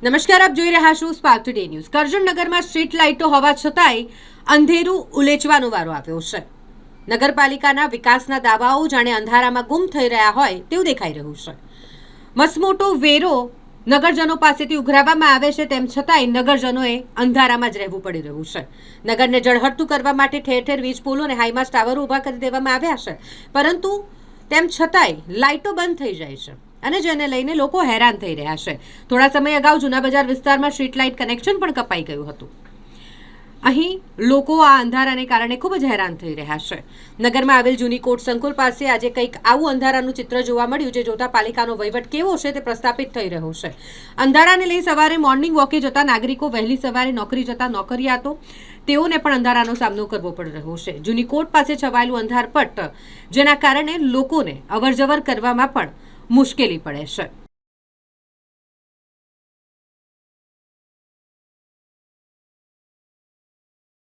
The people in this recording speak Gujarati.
નમસ્કાર, આપ જોઈ રહ્યા છો સ્પાર્ક ટુડે ન્યૂઝ. કરજણનગરમાં સ્ટ્રીટ લાઇટો હોવા છતાંય અંધેરું ઉલેચવાનો વારો આવ્યો છે. નગરપાલિકાના વિકાસના દાવાઓ જાણે અંધારામાં ગુમ થઈ રહ્યા હોય તેવું દેખાઈ રહ્યું છે. મસમોટો વેરો નગરજનો પાસેથી ઉઘરાવવામાં આવે છે, તેમ છતાંય નગરજનોએ અંધારામાં જ રહેવું પડી રહ્યું છે. નગરને ઝળહળતું કરવા માટે ઠેર ઠેર વીજ પોલો અને હાઈમાસ્ટ ટાવરો ઊભા કરી દેવામાં આવ્યા છે, પરંતુ તેમ છતાંય લાઇટો બંધ થઈ જાય છે અને જેને લઈને લોકો હેરાન થઈ રહ્યા છે. થોડા સમય અગાઉ જૂના બજાર વિસ્તારમાં સ્ટ્રીટ લાઇટ કનેક્શન પણ કપાઈ ગયું હતું. અહીં લોકો આ અંધારાને કારણે ખૂબ જ હેરાન થઈ રહ્યા છે. નગરમાં આવેલ જૂની કોર્ટ સંકુલ પાસે આજે કંઈક આવું અંધારાનું ચિત્ર જોવા મળ્યું, જે જોતા પાલિકાનો વહીવટ કેવો છે તે પ્રસ્થાપિત થઈ રહ્યો છે. અંધારાને લઈ સવારે મોર્નિંગ વોકે જતા નાગરિકો, વહેલી સવારે નોકરી જતા નોકરિયાતો, તેઓને પણ અંધારાનો સામનો કરવો પડી રહ્યો છે. જૂની કોર્ટ પાસે છવાયેલું અંધારપટ, જેના કારણે લોકોને અવરજવર કરવામાં પણ મુશ્કેલી પડે છે.